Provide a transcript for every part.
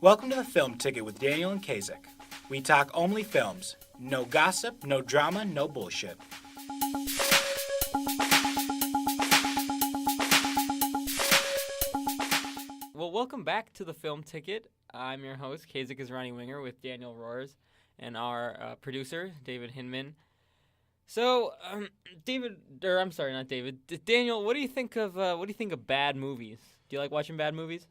Welcome to the Film Ticket with Daniel and Kazek. We talk only films. No gossip, no drama, no bullshit. Well, welcome back to the Film Ticket. I'm your host, Kazek Israni-Winger, with Daniel Roers and our producer, David Hinman. So, Daniel, what do you think of bad movies? Do you like watching bad movies?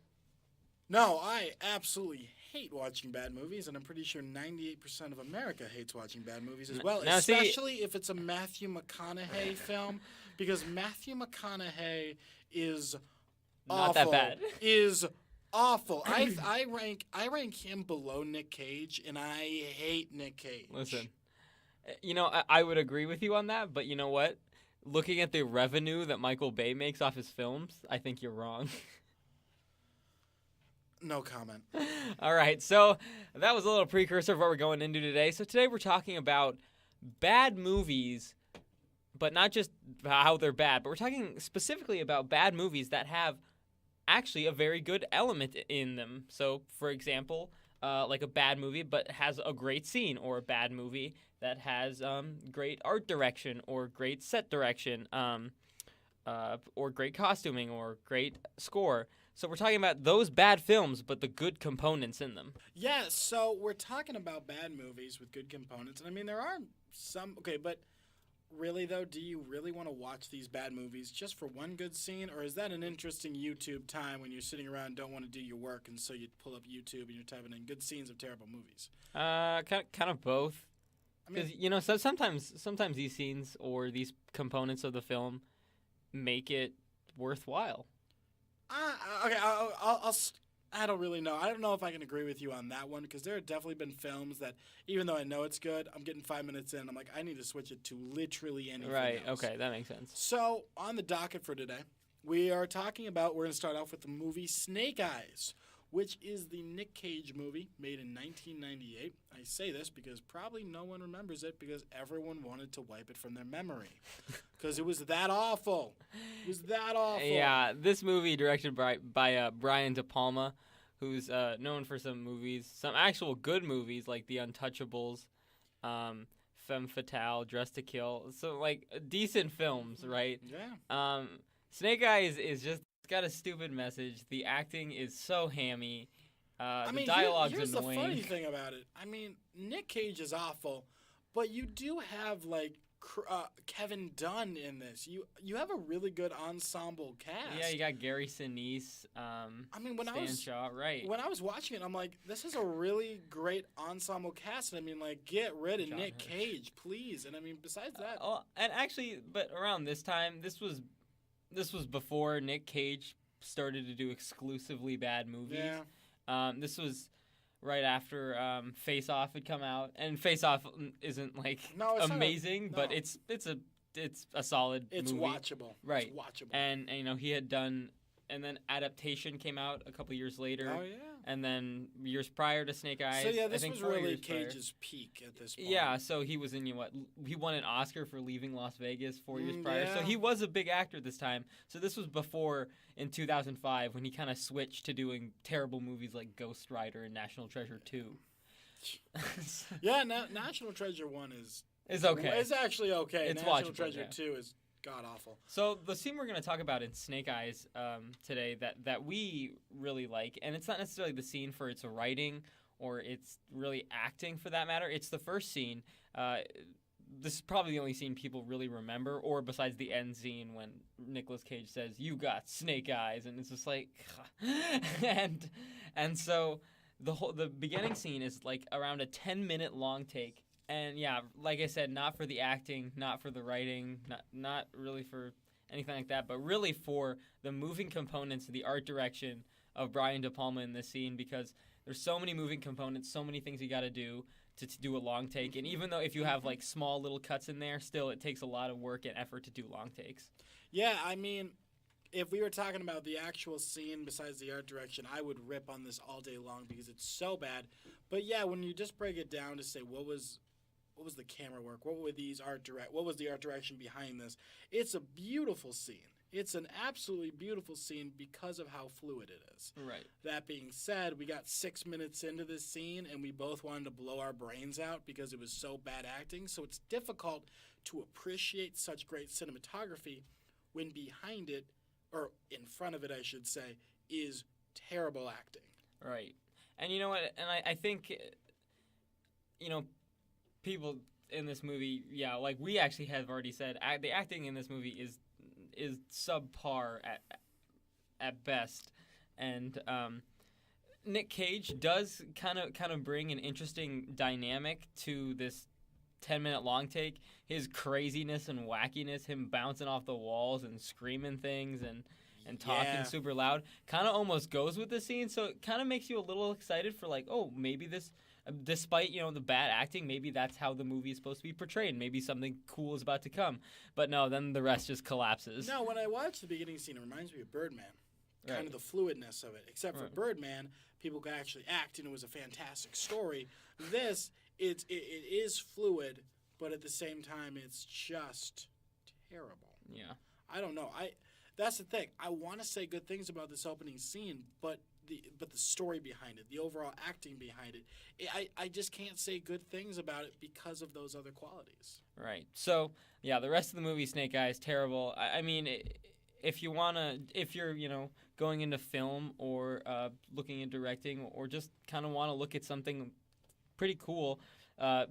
No, I absolutely hate watching bad movies, and I'm pretty sure 98% of America hates watching bad movies as well, especially if it's a Matthew McConaughey film, because Matthew McConaughey is Not awful. that bad. Is awful. I rank him below Nick Cage, and I hate Nick Cage. Listen, I would agree with you on that, but you know what? Looking at the revenue that Michael Bay makes off his films, I think you're wrong. No comment. All right, so that was a little precursor of what we're going into today. So today we're talking about bad movies, but not just how they're bad, but we're talking specifically about bad movies that have actually a very good element in them. So, for example, like a bad movie but has a great scene, or a bad movie that has great art direction, or great set direction, or great costuming, or great score. So we're talking about those bad films, but the good components in them. Yeah, so we're talking about bad movies with good components. And I mean, there are some, okay, but really, though, do you really want to watch these bad movies just for one good scene? Or is that an interesting YouTube time when you're sitting around and don't want to do your work, and so you pull up YouTube and you're typing in good scenes of terrible movies? Kind of both. I mean, Because, so sometimes these scenes or these components of the film make it worthwhile. Okay, I don't really know. I don't know if I can agree with you on that one, because there have definitely been films that, even though I know it's good, I'm getting 5 minutes in, I'm like, I need to switch it to literally anything else. Okay, that makes sense. So, on the docket for today, we're going to start off with the movie Snake Eyes, which is the Nick Cage movie made in 1998. I say this because probably no one remembers it, because everyone wanted to wipe it from their memory. Because it was that awful. It was that awful. Yeah, this movie directed by Brian De Palma, who's known for some actual good movies like The Untouchables, Femme Fatale, Dressed to Kill. So, like, decent films, right? Yeah. Snake Eyes is just got a stupid message. The acting is so hammy. The dialogue's here's annoying. The funny thing about it. I mean, Nick Cage is awful, but you do have, like, Kevin Dunn in this. You have a really good ensemble cast. Yeah, you got Gary Sinise, Stan Shaw, right. When I was watching it, I'm like, this is a really great ensemble cast. And I mean, like, get rid of Nick Cage, please. And I mean, besides that, and actually, but around this time, this was before Nick Cage started to do exclusively bad movies. Yeah. This was right after Face Off had come out, and Face Off isn't like amazing, but it's a solid movie. It's watchable. Right. It's watchable. And he had done, and then Adaptation came out a couple years later. Oh, yeah. And then years prior to Snake Eyes. So, yeah, this was really Cage's Cage's peak at this point. Yeah, so he was in, he won an Oscar for Leaving Las Vegas 4 years prior. Yeah. So he was a big actor this time. So this was before, in 2005, when he kind of switched to doing terrible movies like Ghost Rider and National Treasure 2. Yeah, National Treasure 1 is okay. It's actually okay. It's National watchable, Treasure yeah. 2 is god-awful. So the scene we're going to talk about in Snake Eyes today that we really like, and it's not necessarily the scene for its writing or its really acting for that matter. It's the first scene. This is probably the only scene people really remember, or besides the end scene when Nicolas Cage says, "You got snake eyes," and it's just like, and so the beginning scene is like around a 10-minute long take. And yeah, like I said, not for the acting, not for the writing, not really for anything like that, but really for the moving components, the art direction of Brian De Palma in this scene, because there's so many moving components, so many things you got to do to do a long take. And even though if you have like small little cuts in there, still it takes a lot of work and effort to do long takes. Yeah, I mean, if we were talking about the actual scene besides the art direction, I would rip on this all day long because it's so bad. But yeah, when you just break it down to say what was the camera work? What was the art direction behind this? It's a beautiful scene. It's an absolutely beautiful scene because of how fluid it is. Right. That being said, we got 6 minutes into this scene and we both wanted to blow our brains out because it was so bad acting. So it's difficult to appreciate such great cinematography when behind it, or in front of it, I should say, is terrible acting. Right. And you know what? And I think, people in this movie, like we actually have already said, the acting in this movie is subpar at best. And Nick Cage does kind of bring an interesting dynamic to this 10-minute long take. His craziness and wackiness, him bouncing off the walls and screaming things and talking super loud, kind of almost goes with the scene. So it kind of makes you a little excited for like, oh, maybe this, despite the bad acting, maybe that's how the movie is supposed to be portrayed. Maybe something cool is about to come. But no, then the rest just collapses. No, when I watch the beginning scene, it reminds me of Birdman. Kind of the fluidness of it. Except for Birdman, people could actually act, and it was a fantastic story. This, it is fluid, but at the same time, it's just terrible. Yeah. I don't know. That's the thing. I want to say good things about this opening scene, but the story behind it, the overall acting behind it, I just can't say good things about it because of those other qualities. Right. So, yeah, the rest of the movie, Snake Eyes, terrible. I mean, if you're, going into film or looking at directing or just kind of want to look at something pretty cool,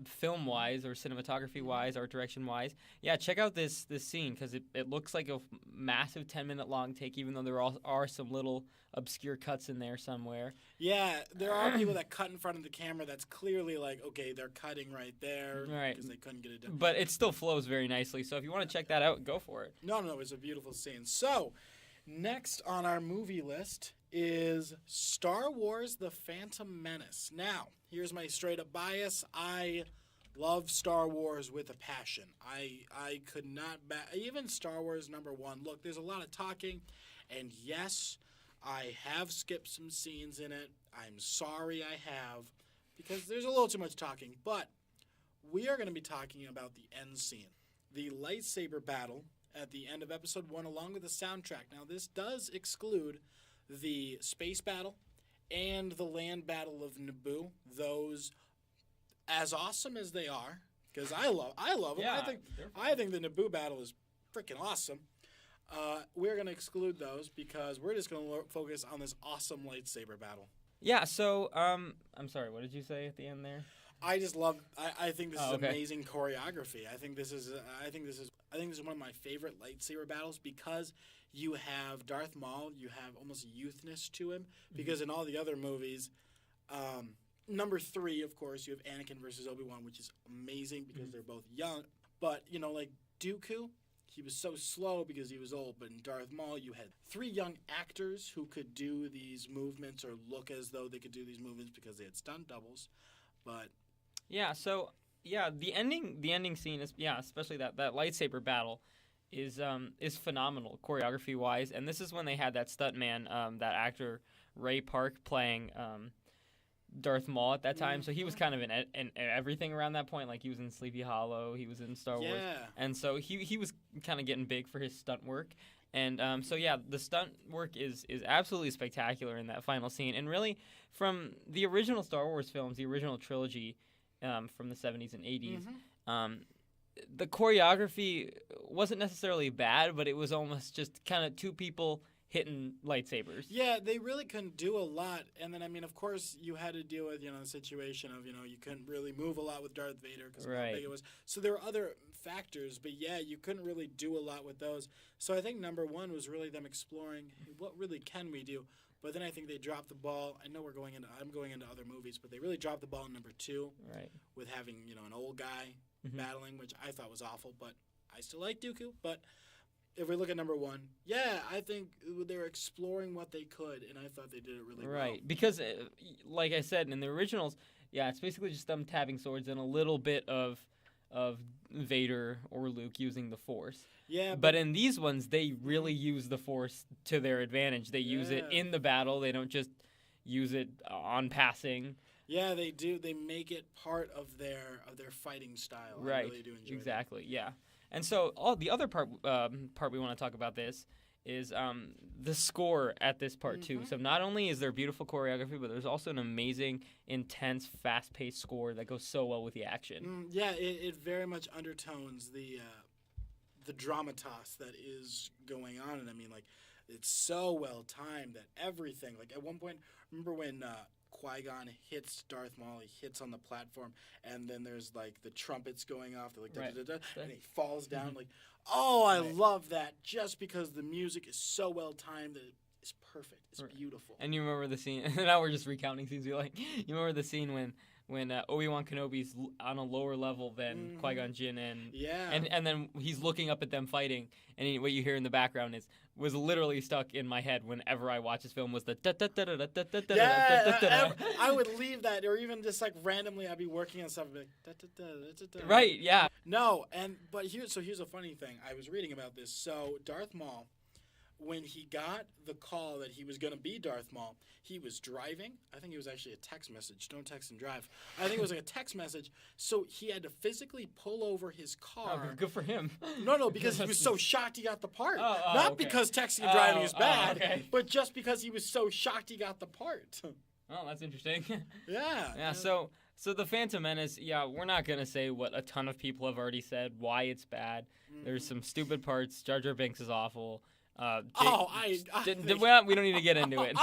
film-wise or cinematography-wise, art direction-wise, check out this scene because it looks like a massive 10-minute long take, even though there are some little obscure cuts in there somewhere. Yeah, there are people that cut in front of the camera that's clearly like, okay, they're cutting right there because they couldn't get it done. But it still flows very nicely, so if you want to check that out, go for it. No, it's a beautiful scene. So, next on our movie list is Star Wars: The Phantom Menace. Now, here's my straight-up bias. I love Star Wars with a passion. I could not even Star Wars #1. Look, there's a lot of talking, and yes, I have skipped some scenes in it. I'm sorry I have, because there's a little too much talking. But we are going to be talking about the end scene, the lightsaber battle at the end of Episode 1, along with the soundtrack. Now, this does exclude the space battle and the land battle of Naboo. Those, as awesome as they are, because I love them. Yeah, I think the Naboo battle is freaking awesome. We're going to exclude those because we're just going to focus on this awesome lightsaber battle. Yeah. So, I'm sorry. What did you say at the end there? I just love. I think this is okay. amazing choreography. I think this is one of my favorite lightsaber battles because you have Darth Maul. You have almost a youthness to him because in all the other movies, number 3, of course, you have Anakin versus Obi-Wan, which is amazing because they're both young. But like Dooku, he was so slow because he was old. But in Darth Maul, you had 3 young actors who could do these movements or look as though they could do these movements because they had stunt doubles. But the ending scene is especially that lightsaber battle is phenomenal choreography wise, and this is when they had that stuntman, that actor Ray Park playing Darth Maul at that time. So he was kind of in everything around that point. Like he was in Sleepy Hollow, he was in Star Wars, and so he was kind of getting big for his stunt work. And the stunt work is absolutely spectacular in that final scene. And really, from the original Star Wars films, the original trilogy from the 70s and 80s, the choreography wasn't necessarily bad, but it was almost just kind of 2 people hitting lightsabers. Yeah, they really couldn't do a lot. And then, of course, you had to deal with, the situation of, you couldn't really move a lot with Darth Vader because of how big it was. So there were other factors, but you couldn't really do a lot with those. So I think number 1 was really them exploring what really can we do. But then I think they dropped the ball. I know I'm going into other movies, but they really dropped the ball in number 2 with having, an old guy battling, which I thought was awful, but I still like Dooku. But if we look at number 1, I think they were exploring what they could, and I thought they did it really well. Right, because, like I said, in the originals, it's basically just them tapping swords and a little bit of Vader or Luke using the Force. Yeah, but in these ones, they really use the Force to their advantage. They use it in the battle. They don't just use it on passing. Yeah, they do. They make it part of their fighting style. Right. I really do enjoy exactly. That. Yeah. And so the other part we want to talk about this is the score at this part too. So not only is there beautiful choreography, but there's also an amazing, intense, fast-paced score that goes so well with the action. Yeah, it very much undertones the dramatas that is going on, and I mean, like, it's so well timed that everything. Like at one point, remember when Qui-Gon hits Darth Maul, he hits on the platform, and then there's like the trumpets going off, they're like and he falls down. Like, oh, I love that, just because the music is so well timed that it's perfect. It's beautiful. And you remember the scene? Now we're just recounting scenes we like. You remember the scene when Obi-Wan Kenobi's on a lower level than Qui-Gon Jinn, and then he's looking up at them fighting, and what you hear in the background was literally stuck in my head whenever I watch this film was the da da da da da da da da da da. I would leave that, or even just like randomly, I'd be working on stuff, and be like da da da da da. Right? Yeah. No, but here's a funny thing. I was reading about this. So Darth Maul, when he got the call that he was going to be Darth Maul, he was driving. I think it was actually a text message. Don't text and drive. I think it was like a text message. So he had to physically pull over his car. Oh, good for him. No, because he was so shocked he got the part. Not because texting and driving is bad, but just because he was so shocked he got the part. Oh, that's interesting. Yeah. So the Phantom Menace, we're not going to say what a ton of people have already said, why it's bad. There's some stupid parts. Jar Jar Binks is awful. We don't need to get into it.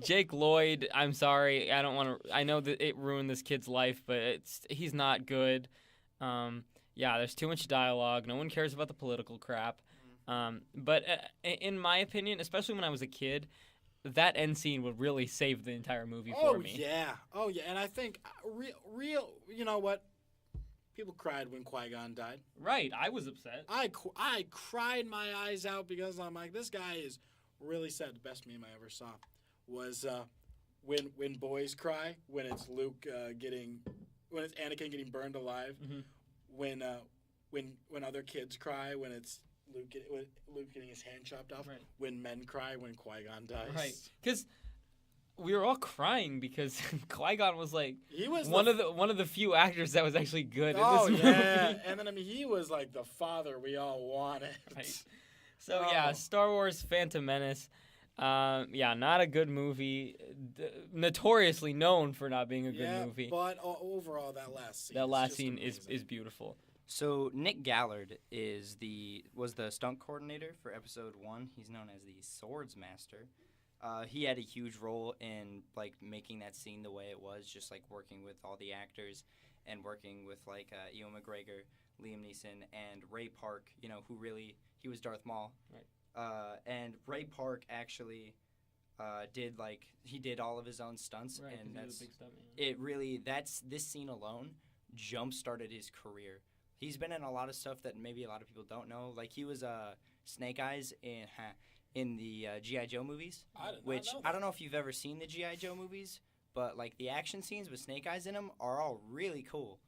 Jake Lloyd, I'm sorry. I don't want to. I know that it ruined this kid's life, but he's not good. There's too much dialogue. No one cares about the political crap. But in my opinion, especially when I was a kid, that end scene would really save the entire movie for me. Oh yeah, and I think real. You know what? People cried when Qui-Gon died. Right, I was upset. I cried my eyes out because I'm like, this guy is really sad. The best meme I ever saw was when boys cry, when it's Luke when it's Anakin getting burned alive, when other kids cry, when it's Luke getting his hand chopped off, when men cry, when Qui-Gon dies. Right, because we were all crying because Qui-Gon was like one of the few actors that was actually good in this movie. And then he was like the father we all wanted. Right. So Star Wars Phantom Menace, not a good movie. Notoriously known for not being a good movie. But overall, that last scene is beautiful. So Nick Gallard was the stunt coordinator for Episode 1. He's known as the Swords Master. He had a huge role in like making that scene the way it was, just like working with all the actors and working with like Ewan McGregor, Liam Neeson, and Ray Park. He was Darth Maul. Right. And Ray Park actually did all of his own stunts, right, and that's a big stunt, this scene alone jump started his career. He's been in a lot of stuff that maybe a lot of people don't know. Like he was Snake Eyes in the G.I. Joe movies, I don't know if you've ever seen the G.I. Joe movies, but like the action scenes with Snake Eyes in them are all really cool.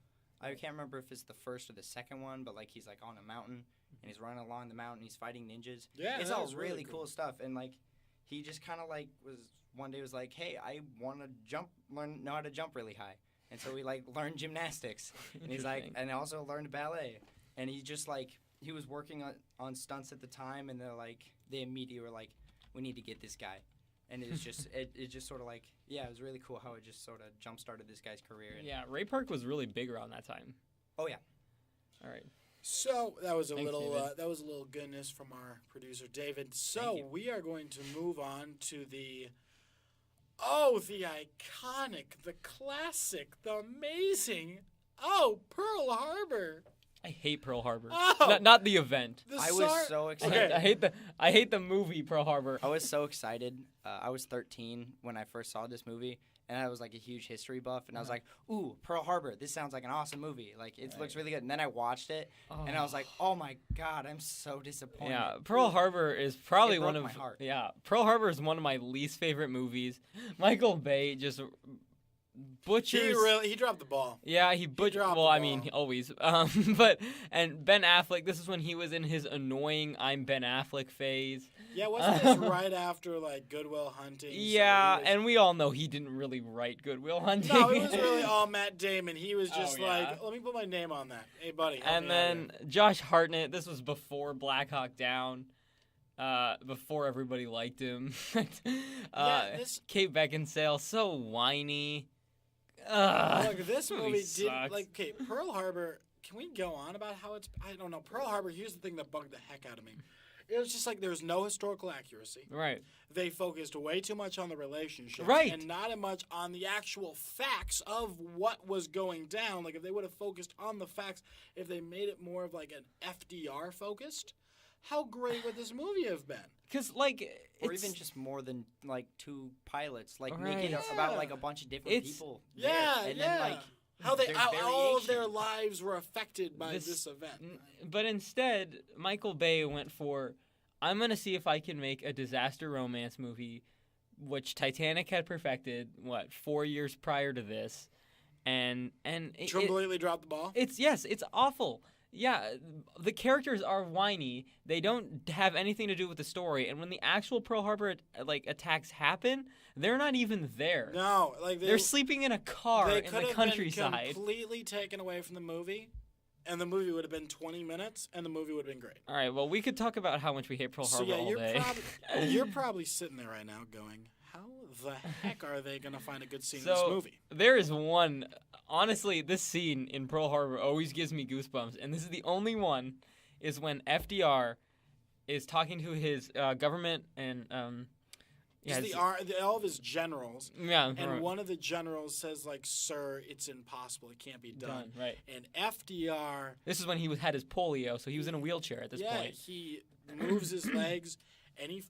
I can't remember if it's the first or the second one, but like he's like on a mountain and he's running along the mountain, he's fighting ninjas. Yeah, it's all really cool stuff. And like he just kind of like was like, hey, I want to know how to jump really high, and so he like learned gymnastics, and he's like, and also learned ballet, and he just like. He was working on stunts at the time, and they immediately were like, we need to get this guy. And it was just, it just sort of like, it was really cool how it just sort of jump-started this guy's career. Ray Park was really big around that time. Oh, yeah. All right. So that was a little goodness from our producer, David. So we are going to move on to the iconic, the classic, the amazing, Pearl Harbor. I hate Pearl Harbor. Not the event. I was so excited. Okay. I hate the movie Pearl Harbor. I was so excited. I was 13 when I first saw this movie, and I was like a huge history buff, and I was like, ooh, Pearl Harbor. This sounds like an awesome movie. Like it looks really good. And then I watched it, and I was like, oh my god, I'm so disappointed. Yeah, Pearl Harbor is probably it one of my heart. Yeah, Pearl Harbor is one of my least favorite movies. Michael Bay just butchers. He dropped the ball. Yeah, he butchered. Well, I mean, always. And Ben Affleck. This is when he was in his annoying "I'm Ben Affleck" phase. Yeah, wasn't this right after like Good Will Hunting? Yeah, and we all know he didn't really write Good Will Hunting. No, it was really all Matt Damon. He was just like, let me put my name on that. Hey, buddy. And then Josh Hartnett. This was before Black Hawk Down. before everybody liked him. this Kate Beckinsale, so whiny. Look, this movie did sucks. like okay. Pearl Harbor. Can we go on about how it's? I don't know. Pearl Harbor. Here's the thing that bugged the heck out of me. It was just like there was no historical accuracy. Right. They focused way too much on the relationship, Right. and not as much on the actual facts of what was going down. Like if they would have focused on the facts, if they made it more of like an FDR focused, how great would this movie have been? Because, like, Or it's, even just more than like 2 pilots, like Right. make it Yeah. about like a bunch of different It's- people. Yeah, there. And yeah. then like How there's all of their variation. lives were affected by This- this event. But instead, Michael Bay went for, I'm going to see if I can make a disaster romance movie, which Titanic had perfected, 4 years prior to this. And Completely dropped the ball. it's awful. Yeah, the characters are whiny. They don't have anything to do with the story. And when the actual Pearl Harbor attacks happen, they're not even there. No, like They're sleeping in a car they in could the have countryside. been completely taken away from the movie, and the movie would have been 20 minutes, and the movie would have been great. All right, well, we could talk about how much we hate Pearl So Harbor yeah, all day. you're probably sitting there right now going, "How the heck are they gonna find a good scene in So- this movie?" There is one. Honestly, this scene in Pearl Harbor always gives me goosebumps, and this is the only one. Is when FDR is talking to his government and Just all of his generals, yeah, and right. one of the generals says like, "Sir, it's impossible. It can't be done." Right. And FDR, This is when he had his polio, so he was in a wheelchair at this yeah, point. he moves his legs, and he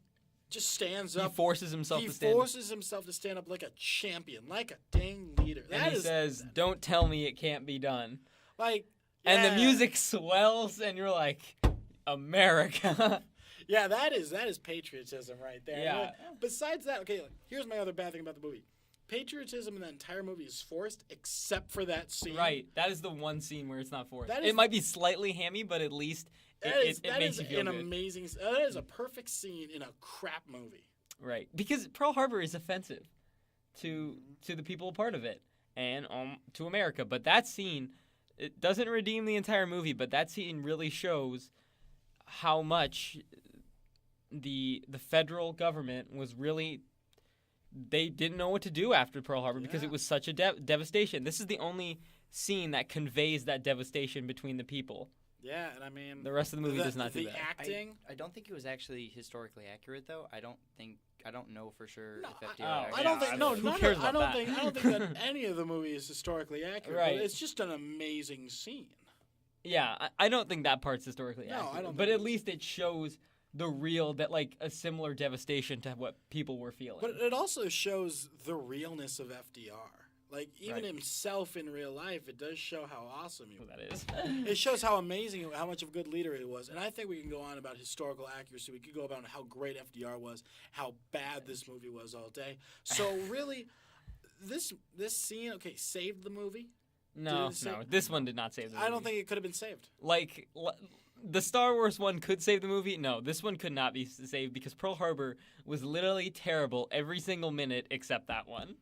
just stands He up. forces himself He to stand. forces himself to stand up like a champion, like a dang leader. and That he is says, "Don't tell me it can't be done." like, And the yeah. music swells, and you're like, America. Yeah, that is patriotism right there. Yeah. Like, besides that, okay, like, here's my other bad thing about the movie. Patriotism in the entire movie is forced, except for that scene. Right. That is the one scene where it's not forced. That It is- might be slightly hammy, but at least it That makes is you feel an good. amazing. That is a perfect scene in a crap movie. Right. Because Pearl Harbor is offensive to the people a part of it and to America. But that scene, it doesn't redeem the entire movie, but that scene really shows how much the federal government was really, they didn't know what to do after Pearl Harbor because Yeah. it was such a devastation. This is the only scene that conveys that devastation between the people. Yeah, and I mean, The rest of the movie does not do the that. acting. I don't think it was actually historically accurate though. I don't know for sure No, if FDR. I I yeah, don't think. No, who none cares of, I about don't that? think. I don't think that any of the movie is historically accurate. Right. But it's just an amazing scene. Yeah, I don't think that part's historically No, I accurate. don't But think at it least it shows the real, that like a similar devastation to what people were feeling. But it also shows the realness of FDR. Like even Right. himself in real life, it does show how awesome he Who was. that is. It shows how amazing, how much of a good leader he was. And I think we can go on about historical accuracy. We could go about how great FDR was, how bad this movie was all day. So really, this scene, okay, saved the movie. No, Did it say- no, this one did not save the movie. I don't think it could have been saved. Like, the Star Wars one could save the movie. No, this one could not be saved because Pearl Harbor was literally terrible every single minute except that one.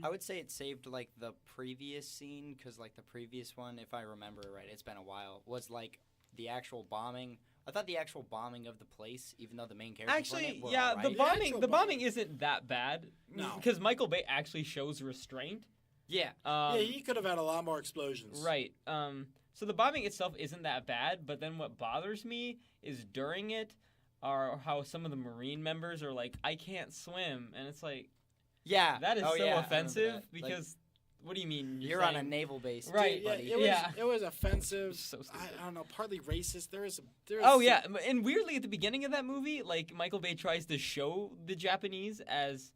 I would say it saved like the previous scene because like the previous one, if I remember right, it's been a while, was like the actual bombing. I thought the actual bombing of the place, even though the main characters Actually, were yeah, alright. the bombing actual the bombing bombing- isn't that bad. No. Because Michael Bay actually shows restraint. Yeah. Yeah, he could have had a lot more explosions. Right. So the bombing itself isn't that bad, but then what bothers me is during it are how some of the Marine members are like, I can't swim. And it's like, Yeah. that is Oh, so yeah, I remember offensive that. Like, because, what do you mean? you're on a saying- naval base, Right, Yeah, buddy. it was, Yeah. it was offensive. So stupid. I don't know, partly racist. There is Oh, yeah. And weirdly, at the beginning of that movie, like, Michael Bay tries to show the Japanese as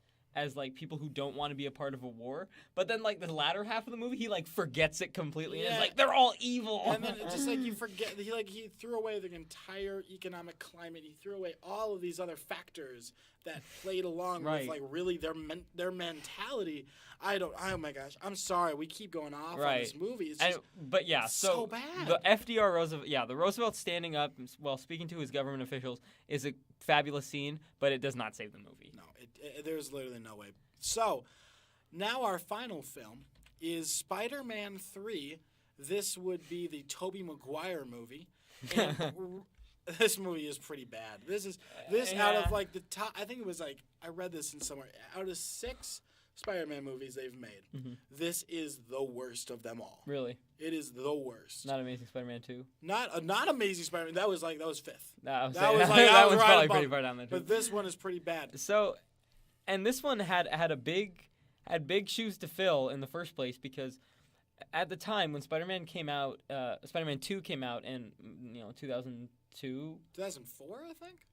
like people who don't want to be a part of a war, but then like the latter half of the movie he like forgets it completely and Yeah. is like they're all evil. And then it's just like you forget, he threw away the entire economic climate. He threw away all of these other factors that played along Right. with like really their mentality. Oh my gosh, I'm sorry. We keep going off on Right. this movie. It's And, just, but yeah, it's so so bad. the FDR Roosevelt, the Roosevelt standing up while speaking to his government officials is a fabulous scene, but it does not save the movie. no, there's literally no way. So now our final film is Spider-Man 3. This would be the Tobey Maguire movie. And This movie is pretty bad. This out of like the top. I think it was like I read this in somewhere. Out of 6 Spider-Man movies they've made, this is the worst of them all. Really? It is the worst. Not Amazing Spider-Man 2. Not Amazing Spider-Man. That was 5th. That was that one's was right probably above. pretty far down there too. But this one is pretty bad. So, and this one had big shoes to fill in the first place because at the time when Spider-Man came out, Spider-Man 2 came out in 2002. 2004, I think.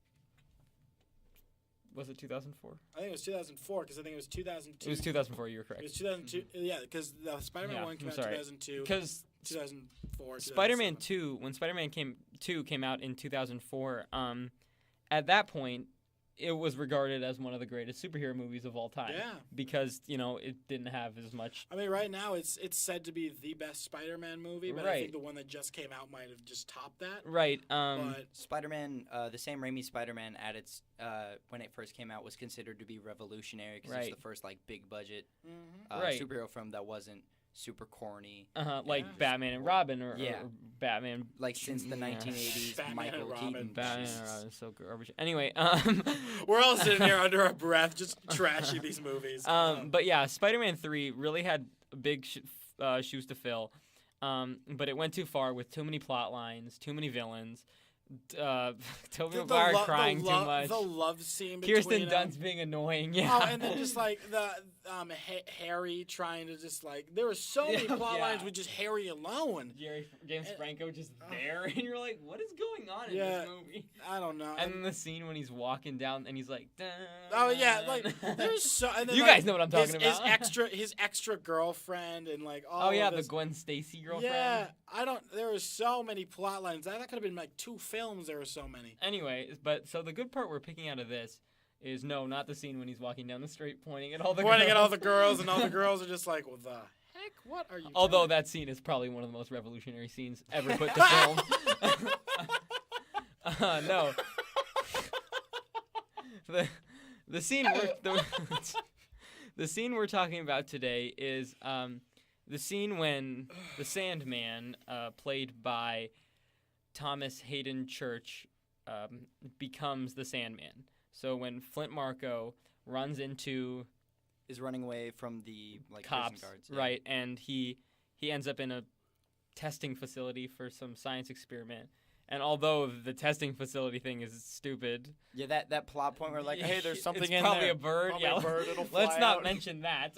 Was it 2004? I think it was 2004 because I think it was 2002. It was 2004. You were correct. It was 2002. Yeah, because the Spider-Man 1 came out in 2002. Because 2004. Spider-Man 2, when Spider-Man 2 came out in 2004, at that point, it was regarded as one of the greatest superhero movies of all time. Yeah. Because, it didn't have as much. I mean, right now it's said to be the best Spider-Man movie, but I think the one that just came out might have just topped that. Right. But Spider-Man, the Sam Raimi Spider-Man at its when it first came out was considered to be revolutionary because it was the first big budget superhero film that wasn't super corny. Like Batman and Robin or Batman. Like since the 1980s, Michael Keaton. Batman and Robin is so garbage. Anyway, we're all sitting here under our breath just trashing these movies. But yeah, Spider-Man 3 really had big shoes to fill. But it went too far with too many plot lines, too many villains. Tobey Maguire crying too much. The love scene between Kirsten Dunst being annoying. Yeah. Oh, and then just like the Harry trying to just like there were so many plot lines with just Harry alone. James Franco just there, and you're like, what is going on in this movie? I don't know. And then the scene when he's walking down and he's like, dun, oh yeah, like there's so. And then, you guys know what I'm talking about. His extra girlfriend and like all. Oh yeah, the Gwen Stacy girlfriend. Yeah, I don't. There were so many plot lines. That could have been like 2 films. There were so many. Anyway, but so the good part we're picking out of this is not the scene when he's walking down the street pointing at all the girls, and all the girls are just like, well, the heck, what are you? Although that scene is probably one of the most revolutionary scenes ever put to film. No. The scene the scene we're talking about today is the scene when the Sandman, played by Thomas Hayden Church, becomes the Sandman. So when Flint Marko is running away from the cops, prison guards, right, and he ends up in a testing facility for some science experiment. And although the testing facility thing is stupid, that plot point where hey, there's something it's in probably there. a bird. Probably a bird. It'll fly Let's not out. mention that.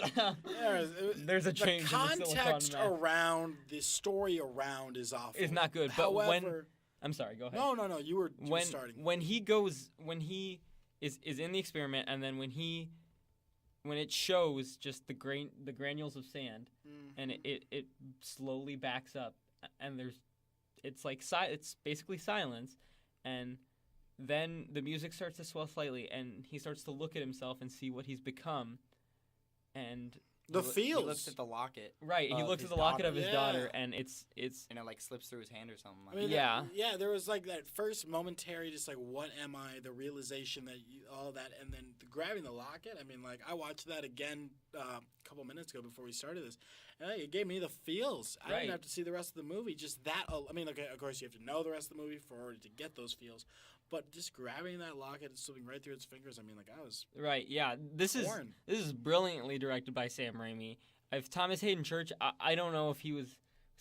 There's a change the in the Silicon context Valley. around the story around is awful. It's not good. However, But I'm sorry. Go ahead. No. You were starting. When he is in the experiment, and then when it shows just the granules of sand, and it slowly backs up, and it's basically silence, and then the music starts to swell slightly, and he starts to look at himself and see what he's become, and feels. He looks at the locket. Right, he looks at the locket of his daughter, and it's and it slips through his hand or something. There was that first momentary, just what am I? The realization that all that, and then grabbing the locket. I mean, I watched that again a couple minutes ago before we started this, and it gave me the feels. I didn't have to see the rest of the movie. Just that. I mean, of course, you have to know the rest of the movie to get those feels. But just grabbing that locket and slipping right through its fingers, I mean, I was right. Yeah, this is brilliantly directed by Sam Raimi. If Thomas Hayden Church, I don't know if was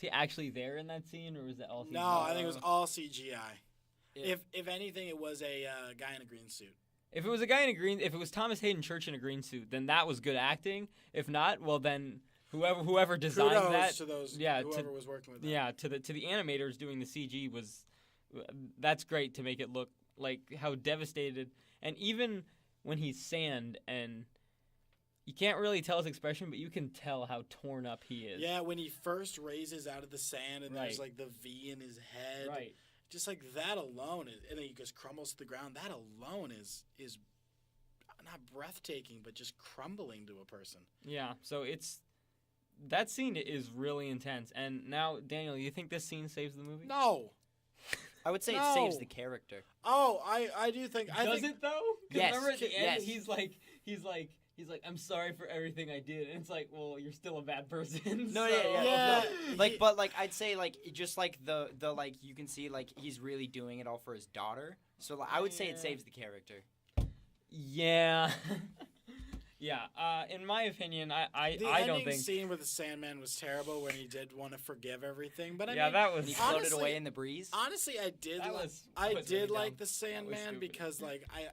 he actually there in that scene, or was that all CGI? No, I think it was all CGI. Yeah. If anything, it was a guy in a green suit. If it was Thomas Hayden Church in a green suit, then that was good acting. If not, well then whoever designed kudos that, to those, whoever was working with that. Yeah, to the animators doing the CG that's great to make it look like how devastated, and even when he's sand, and you can't really tell his expression, but you can tell how torn up he is. Yeah, when he first raises out of the sand and there's the V in his head. Right. Just that alone, and then he just crumbles to the ground. That alone is not breathtaking, but just crumbling to a person. Yeah, so that scene is really intense. And now, Daniel, you think this scene saves the movie? No. I would say it saves the character. Oh, I do think. Does it though? Yes. Remember at the end, yes. he's like he's like, I'm sorry for everything I did, and it's like, well, you're still a bad person. No, so- Yeah. no. Like, but like I'd say like just like the like you can see like he's really doing it all for his daughter. So like, I would say it Yeah. saves the character. Yeah. Yeah. In my opinion, I The don't ending think. scene with the Sandman was terrible when he did want to forgive everything. But I Yeah, mean, that And was. he floated Honestly- away in the breeze. honestly, I did. That Li- was- I was did really like dumb. the Sandman stupid. because like I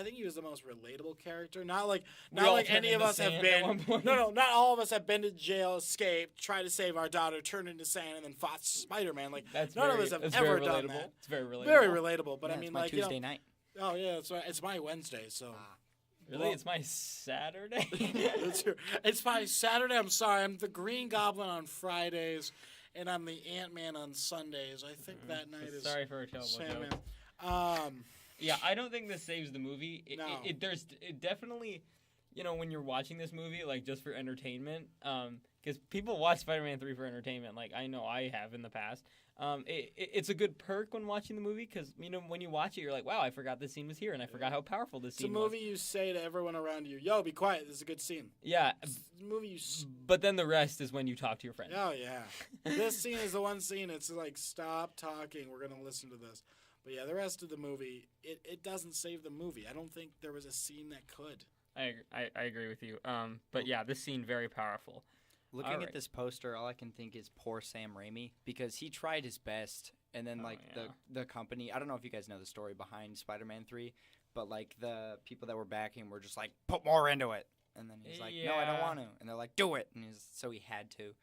think he was the most relatable character. Not like We all like turned any of into us have sand at one been. point. No, not all of us have been to jail, escaped, tried to save our daughter, turned into sand, and then fought Spider-Man. Like That's none very, of us have that's ever very done relatable. that. It's very relatable. Very relatable. But Yeah, I mean, it's my like Tuesday night. oh yeah, it's my Wednesday. So Really, Well- it's my Saturday. it's my Saturday. I'm sorry. I'm the Green Goblin on Fridays, and I'm the Ant-Man on Sundays. I think that night is Sorry for a terrible Sandman. joke. Yeah, I don't think this saves the movie. No. It definitely, when you're watching this movie, like just for entertainment, because people watch Spider-Man 3 for entertainment. Like I know I have in the past. It's a good perk when watching the movie because when you watch it, you're like, wow, I forgot this scene was here, and I forgot how powerful this It's a scene movie was. you say to everyone around you, "Yo, be quiet. This is a good scene." Yeah, It's a movie you. but then the rest is when you talk to your friends. Oh yeah, this scene is the one scene. It's like stop talking. We're gonna listen to this. But yeah, the rest of the movie, it doesn't save the movie. I don't think there was a scene that could. I agree with you. But yeah, this scene very powerful. Looking Alright. at this poster, all I can think is poor Sam Raimi because he tried his best, and then Oh, like yeah. the company. I don't know if you guys know the story behind Spider-Man 3, but like the people that were backing were just like, put more into it, and then he's like, no, I don't Yeah. want to, and they're like, do it, and so he had to,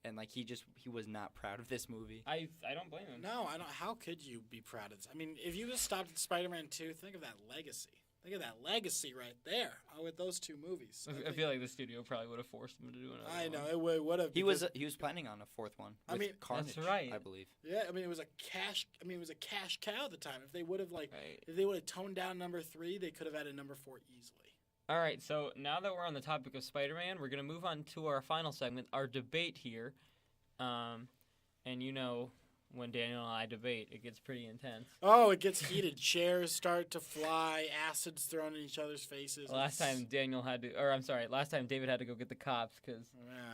and like he was not proud of this movie. I don't blame him. No, I don't. How could you be proud of this? I mean, if you just stopped at Spider-Man 2, think of that legacy. Think of that legacy right there with those two movies. I feel like the studio probably would have forced him to do another I one. know it would have. He was planning on a fourth one. I With mean, Carnage, That's right. I believe. Yeah, I mean it was a cash. I mean it was a cash cow at the time. If they would have Right. if they would have toned down number 3, they could have added number 4 easily. All right, so now that we're on the topic of Spider-Man, we're going to move on to our final segment, our debate here. And when Daniel and I debate, it gets pretty intense. Oh, it gets heated. Chairs start to fly. Acids thrown in each other's faces. Last time last time David had to go get the cops because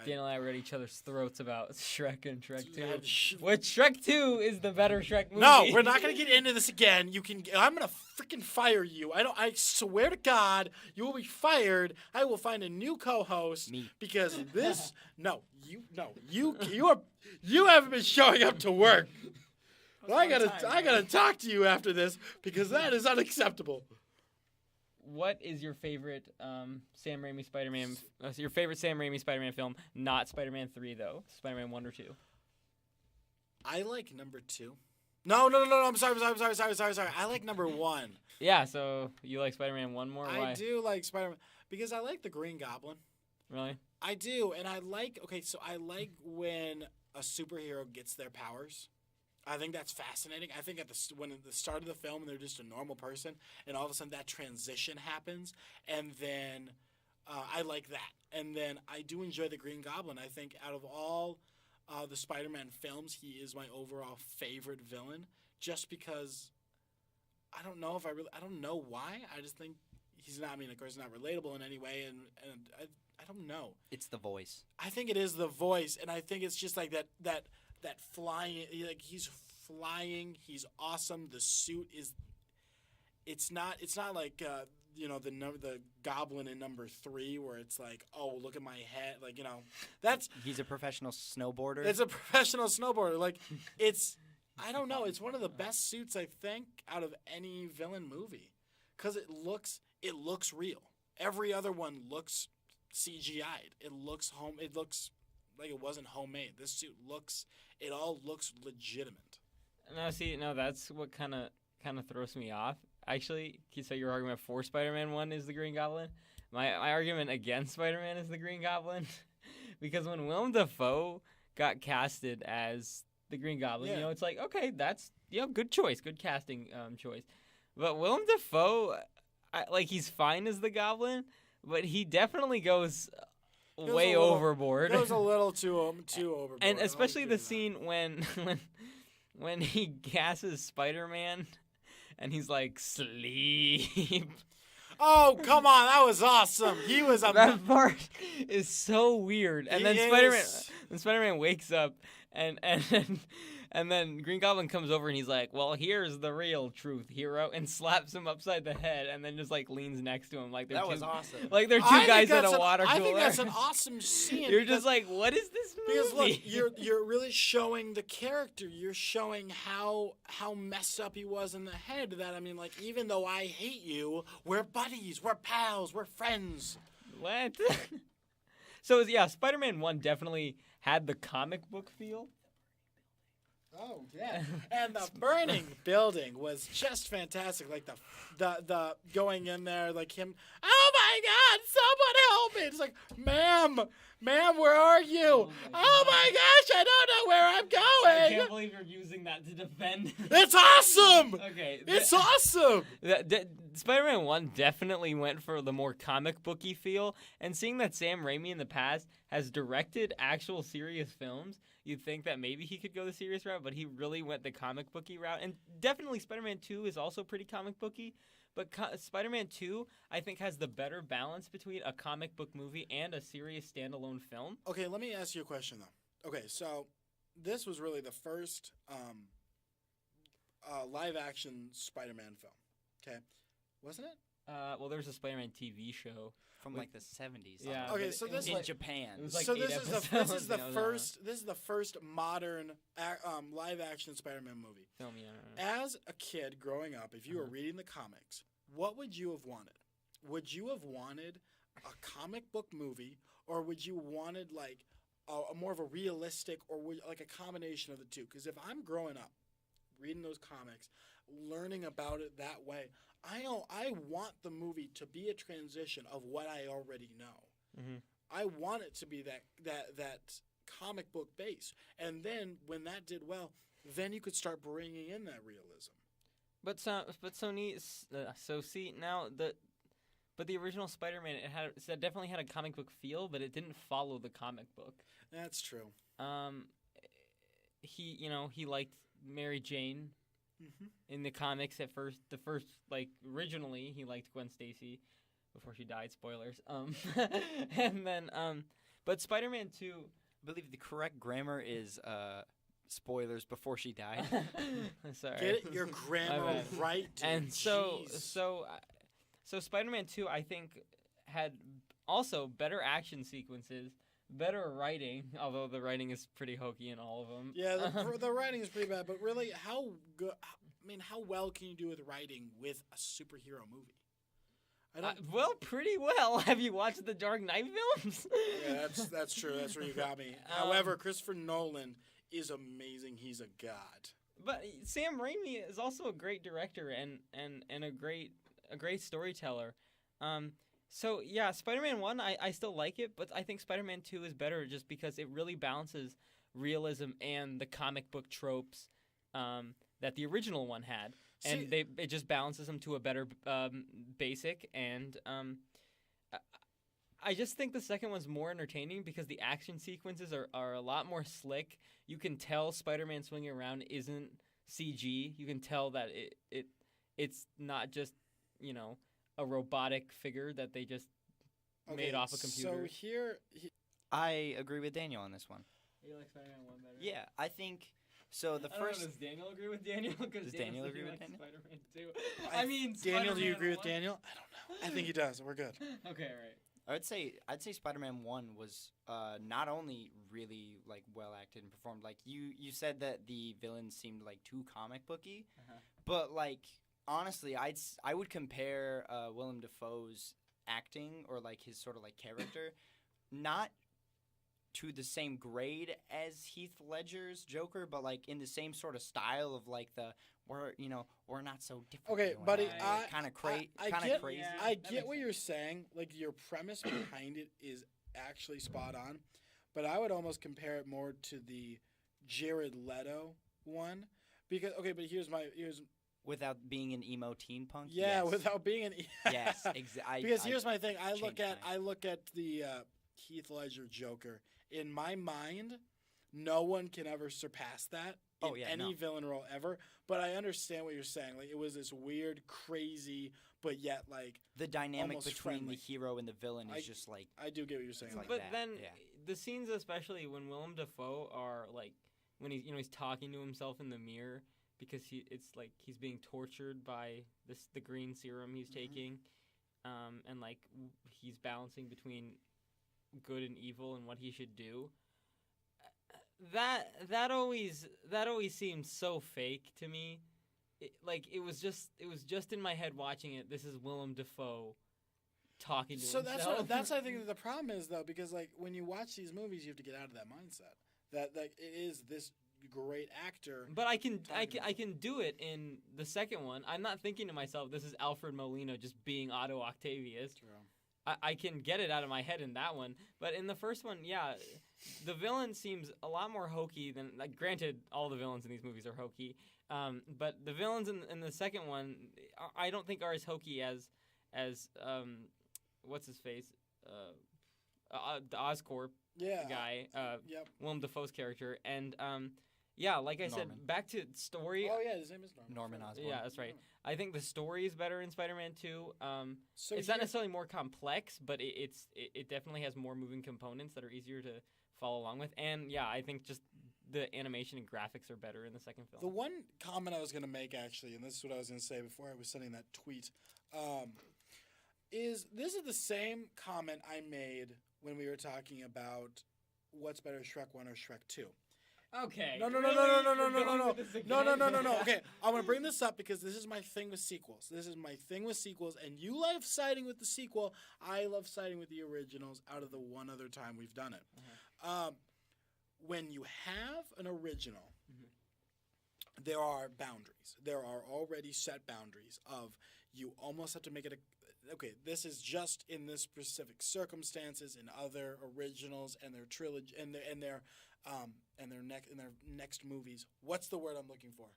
Daniel and I were at each other's throats about Shrek and Shrek 2. Which Shrek 2 is the better Shrek movie. No, we're not gonna get into this again. I'm gonna freaking fire you. I swear to God, you will be fired. I will find a new co-host. Me. Because this. You haven't been showing up to work. I gotta talk to you after this because that is unacceptable. What is your favorite Sam Raimi Spider-Man? Your favorite Sam Raimi Spider-Man film? Not Spider-Man 3 though. Spider-Man 1 or 2. I like number 2. No. I'm sorry. I like number 1. Yeah, so you like Spider-Man 1 more? Why? I do like Spider-Man because I like the Green Goblin. Really? I do, and I like. Okay, so I like when a superhero gets their powers. I think that's fascinating. I think at the start of the film, they're just a normal person, and all of a sudden that transition happens, and then I like that. And then I do enjoy the Green Goblin. I think out of all the Spider-Man films, he is my overall favorite villain, just because I don't know why. I just think he's not. I mean, of course, not relatable in any way, and I don't know. It's the voice. I think it is the voice, and I think it's just like that flying. Like he's flying, he's awesome. The suit is. It's not like the Goblin in number 3 where it's like, oh, look at my head, like that's. He's a professional snowboarder. It's a professional snowboarder. Like it's. I don't know. It's one of the best suits I think out of any villain movie, because it looks real. Every other one looks CGI'd. It looks It looks like it wasn't homemade. This suit it all looks legitimate. No, that's what kind of throws me off. Actually, so your argument for Spider-Man 1 is the Green Goblin. My argument against Spider-Man is the Green Goblin, because when Willem Dafoe got casted as the Green Goblin, Yeah. it's like, okay, that's good choice, good casting choice. But Willem Dafoe, he's fine as the Goblin, but he definitely goes way overboard. It goes a little too overboard. And I'll especially give the you that. scene when he gasses Spider-Man and he's like, sleep. Oh, come on. That was awesome. He was a... That part is so weird. And then is. Spider-Man wakes up and then Green Goblin comes over and he's like, "Well, here's the real truth, hero," and slaps him upside the head and then just like leans next to him like they're That was awesome. Like they're two I think guys at that's a water cooler. I think that's an awesome scene. You're just like, what is this movie? Because look, you're really showing the character. You're showing how messed up he was in the head. That I mean, like, even though I hate you, we're buddies, we're pals, we're friends. What? So yeah, Spider-Man 1 definitely had the comic book feel. Oh yeah, and the burning building was just fantastic. Like the going in there, like him. Oh my God! Someone help me! It's like, ma'am, where are you? Oh my gosh! I don't know where I'm I going. can't believe you're using that to defend. It's awesome. Okay, It's awesome. Spider-Man 1 definitely went for the more comic booky feel, and seeing that Sam Raimi in the past has directed actual serious films, you'd think that maybe he could go the serious route, but he really went the comic booky route. And definitely Spider-Man 2 is also pretty comic booky, but Spider-Man 2 I think has the better balance between a comic book movie and a serious standalone film. Okay, let me ask you a question though. Okay, so this was really the first live action Spider-Man film. Okay, wasn't it? Well, there's a Spider-Man TV show From like the 70s. Yeah. Okay, so this in like, Japan. It was like so 8 this is the episodes, you know, this is the first modern live action Spider-Man movie. film. Yeah. As a kid growing up, if you were reading the comics, what would you have wanted? Would you have wanted a comic book movie, or would you wanted like a more of a realistic, or like a combination of the two? Because if I'm growing up reading those comics, learning about it that way, I want the movie to be a transition of what I already know. Mm-hmm. I want it to be that comic book base, and then when that did well, then you could start bringing in that realism. But see now the original Spider-Man it definitely had a comic book feel, but it didn't follow the comic book. That's true. He liked Mary Jane. Mm-hmm. In the comics at first, originally he liked Gwen Stacy before she died, spoilers. And then but Spider-Man 2, I believe the correct grammar is spoilers before she died. sorry. Get your grammar right. And Jeez. so Spider-Man 2 I think had also better action sequences, better writing, although the writing is pretty hokey in all of them. Yeah, the writing is pretty bad, but really, how well can you do with writing with a superhero movie? Well, pretty well. Have you watched the Dark Knight films? Yeah, that's true. That's where you got me. However, Christopher Nolan is amazing. He's a god. But Sam Raimi is also a great director and a great storyteller. So yeah, Spider-Man 1 I still like it, but I think Spider-Man 2 is better just because it really balances realism and the comic book tropes that the original one had. And it just balances them to a better basic, and I just think the second one's more entertaining because the action sequences are a lot more slick. You can tell Spider-Man swinging around isn't CG. You can tell that it's not just, a robotic figure that they just made off a computer. So I agree with Daniel on this one. You like Spider-Man 1 better? Yeah, I think so. The first. Does Daniel agree with Daniel? Does Daniel agree with Daniel? Spider-Man 2. I mean, Daniel, do you Spider-Man agree with 1? Daniel? I don't know. I think he does. We're good. Okay, all right. I'd say Spider-Man 1 was not only really like well acted and performed. Like you said that the villains seemed like too comic booky, but like honestly, I would compare Willem Dafoe's acting or like his sort of like character, not to the same grade as Heath Ledger's Joker, but like in the same sort of style of like we're not so different. Okay, buddy, kind of crazy. Yeah. I that get makes what you're saying. Like your premise behind it is actually spot on, but I would almost compare it more to the Jared Leto one because but here's without being an emo teen punk. yeah, yes. without being an Yes, exactly. because here's my thing. I changed look at the Heath Ledger Joker. In my mind, no one can ever surpass that any villain role ever. But I understand what you're saying. Like, it was this weird, crazy, but yet like the dynamic almost between friendly. the hero and the villain is just like. I do get what you're saying. Like But that, then yeah. the scenes, especially when Willem Dafoe are like when he's talking to himself in the mirror because it's like he's being tortured by the green serum he's taking, and like he's balancing between good and evil and what he should do. That always seemed so fake to me. It was just in my head watching it. This is Willem Dafoe talking to himself. So that's I think that the problem is though, because like when you watch these movies, you have to get out of that mindset that like it is this great actor. But I can do it in the second one. I'm not thinking to myself, this is Alfred Molina just being Otto Octavius. True. I can get it out of my head in that one. But in the first one, yeah, the villain seems a lot more hokey than, like, granted, all the villains in these movies are hokey. But the villains in the second one, I don't think are as hokey as what's his face? The Oscorp guy, Willem Dafoe's character. And, yeah, like I said, back to story. Oh, yeah, his name is Norman Osborn. Yeah, that's right. I think the story is better in Spider-Man 2. So it's not necessarily more complex, but it definitely has more moving components that are easier to follow along with. And, yeah, I think just the animation and graphics are better in the second film. The one comment I was going to make, actually, and this is what I was going to say before I was sending that tweet, is this is the same comment I made when we were talking about what's better, Shrek 1 or Shrek 2. Okay. No. Okay, I'm gonna bring this up because this is my thing with sequels. And you love siding with the sequel. I love siding with the originals. Out of the one other time we've done it, when you have an original, there are boundaries. There are already set boundaries of you almost have to make it a. Okay, this is just in this specific circumstances. In other originals and their trilogy and their next movies. What's the word I'm looking for?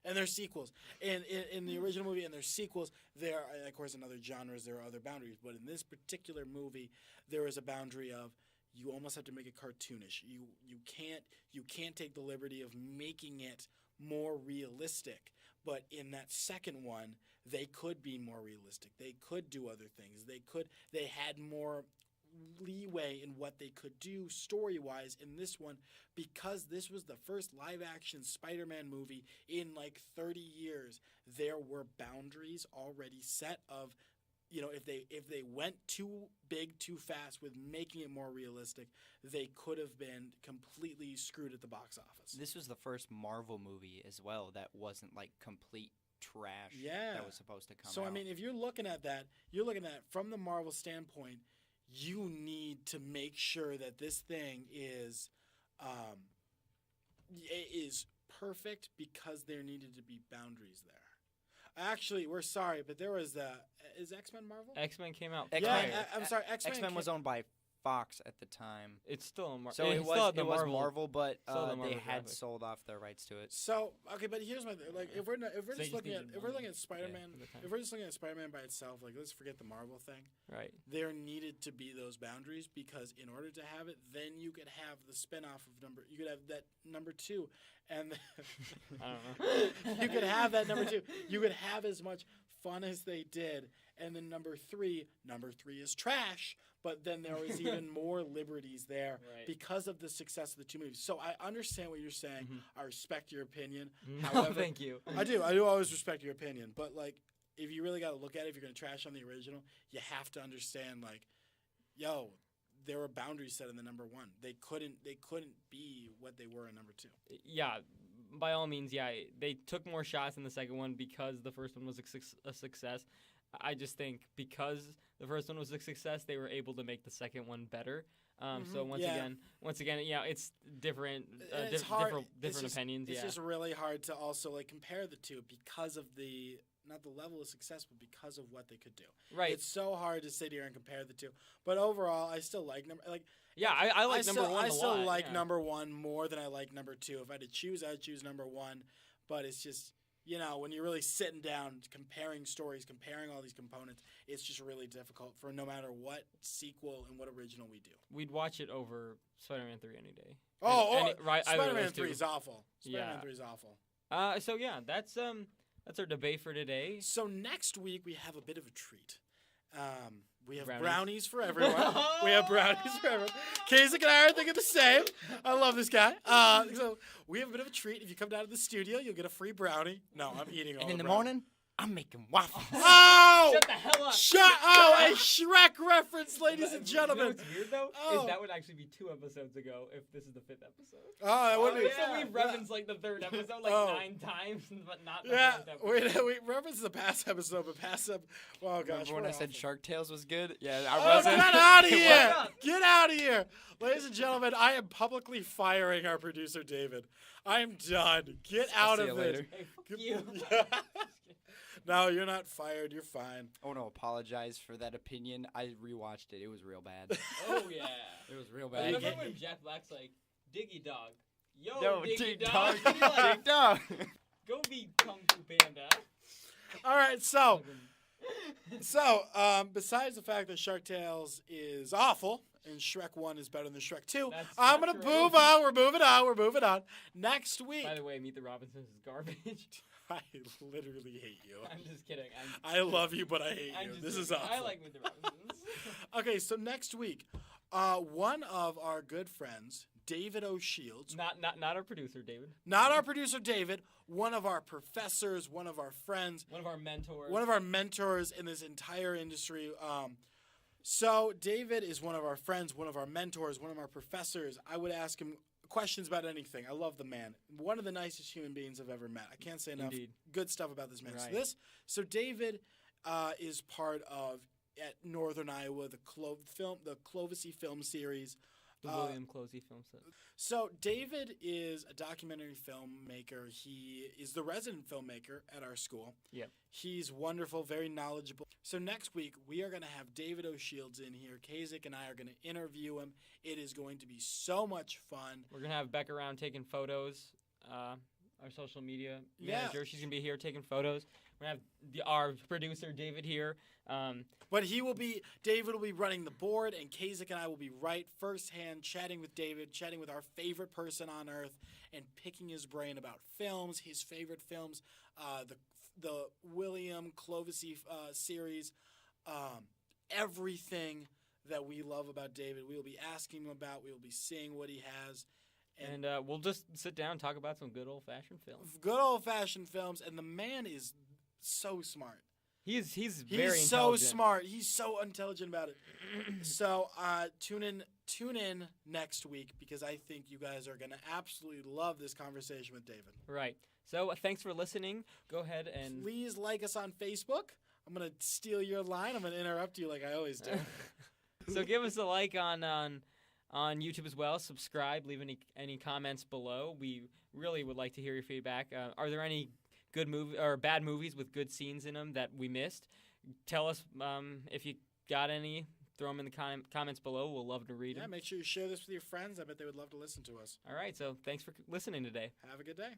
And their sequels. In the original movie and their sequels, there are, of course, in other genres, there are other boundaries. But in this particular movie, there is a boundary of you almost have to make it cartoonish. You can't take the liberty of making it more realistic. But in that second one, they could be more realistic. They could do other things. They had more leeway in what they could do story-wise in this one because this was the first live-action Spider-Man movie in like 30 years. There were boundaries already set of, if they went too big too fast with making it more realistic, they could have been completely screwed at the box office. This was the first Marvel movie as well that wasn't like complete trash that was supposed to come out. So I mean, if you're looking at that from the Marvel standpoint, you need to make sure that this thing is perfect because there needed to be boundaries there. Actually, we're sorry, but there was is X-Men Marvel? X-Men came out. I'm sorry. X-Men was owned by Fox at the time. It's still a Marvel. So it was Marvel, but they had graphic. sold off their rights to it. So okay, but here's my thing. Like if we're just looking at Spider-Man, for the time. if we're just looking at Spider-Man by itself, like let's forget the Marvel thing. Right. There needed to be those boundaries because in order to have it, then you could have the spinoff of you could have that number 2, and I don't know. you could have that number 2. You could have as much fun as they did, and then number 3 is trash. But then there was even more liberties there because of the success of the two movies. So I understand what you're saying. I respect your opinion. However, thank you. I do always respect your opinion. But like, if you really got to look at it, if you're going to trash on the original, you have to understand like, there were boundaries set in the number 1. They couldn't be what they were in number 2. Yeah, by all means, yeah. They took more shots in the second one because the first one was a success. I just think because the first one was a success, they were able to make the second one better. So once again, yeah, it's different, different opinions. It's just really hard to also like compare the two because of not the level of success, but because of what they could do. Right. It's so hard to sit here and compare the two. But overall, I still like number one. I like number 1 more than I like number 2. If I had to choose, I'd choose number 1. But it's just when you're really sitting down comparing stories, comparing all these components, it's just really difficult for no matter what sequel and what original we do. We'd watch it over Spider-Man 3 any day. Right, either of Spider-Man those two. 3 is awful. Spider-Man Yeah. 3 is awful. So yeah, that's our debate for today. So next week we have a bit of a treat. We have Brownies. brownies for everyone. We have brownies for everyone. Kazek and I are thinking the same. I love this guy. So we have a bit of a treat. If you come down to the studio, you'll get a free brownie. No, I'm eating all And in the brownie. morning, I'm making waffles. Oh! Shut the hell up! A Shrek reference, ladies and gentlemen. You know what's weird though? Oh. Is that would actually be 2 episodes ago if this is the 5th episode. Oh, that would be. So we've referenced like the 3rd episode 9 times, but not the Yeah, 4th episode. we referenced the past episode, but past episode. Oh gosh, Remember when we're I said awful. Shark Tales was good? Yeah, I Oh, wasn't. get out of It here! wasn't. Get out of here! Ladies and gentlemen, I am publicly firing our producer, David. I am done. Get I'll out see of you this. later. Hey, fuck you. No, you're not fired. You're fine. I want to apologize for that opinion. I rewatched it. It was real bad. Oh yeah. It was real I bad. love when Jack Black's like, Diggy Dog. Yo, Yo, Diggy Dig Dog. Dog. You're like, Dig Dog. go be Kung Fu Panda. All right, so besides the fact that Shark Tales is awful and Shrek 1 is better than Shrek 2, That's I'm not going to true. move on. We're moving on. Next week, By the way, Meet the Robinsons is garbage. I literally hate you. I'm just kidding. I love you, but I hate I'm you. just This is kidding. awful. I like Meet the Robinsons. Okay, so next week, one of our good friends, David O'Shields, not our producer, David. not our producer David, one of our professors, one of our friends, One of our mentors. one of our mentors in this entire industry. So David is one of our friends, one of our mentors, one of our professors. I would ask him questions about anything. I love the man. One of the nicest human beings I've ever met. I can't say enough Indeed. good stuff about this man. Right. So David is part of at Northern Iowa the Clovisy film series. The William Closey film set. So David is a documentary filmmaker. He is the resident filmmaker at our school. Yep. He's wonderful, very knowledgeable. So next week, we are going to have David O'Shields in here. Kazek and I are going to interview him. It is going to be so much fun. We're going to have Beck around taking photos. Our social media Yeah. manager. She's going to be here taking photos. We're going to have our producer, David, here. But David will be running the board, and Kazek and I will be right firsthand chatting with David, chatting with our favorite person on earth, and picking his brain about films, his favorite films, the William Clovisy series, everything that we love about David. We will be asking him about. We will be seeing what he has. And we'll just sit down and talk about some good old-fashioned films. Good old-fashioned films, and the man is so smart. He's very He's intelligent. so smart. He's so intelligent about it. So tune in next week because I think you guys are going to absolutely love this conversation with David. Right. So thanks for listening. Go ahead and Please like us on Facebook. I'm going to steal your line. I'm going to interrupt you like I always do. so give us a like on YouTube as well. Subscribe. Leave any comments below. We really would like to hear your feedback. Are there any good movie or bad movies with good scenes in them that we missed? Tell us if you got any. Throw them in the comments below. We'll love to read Yeah, them. make sure you share this with your friends. I bet they would love to listen to us. All right. So thanks for listening today. Have a good day.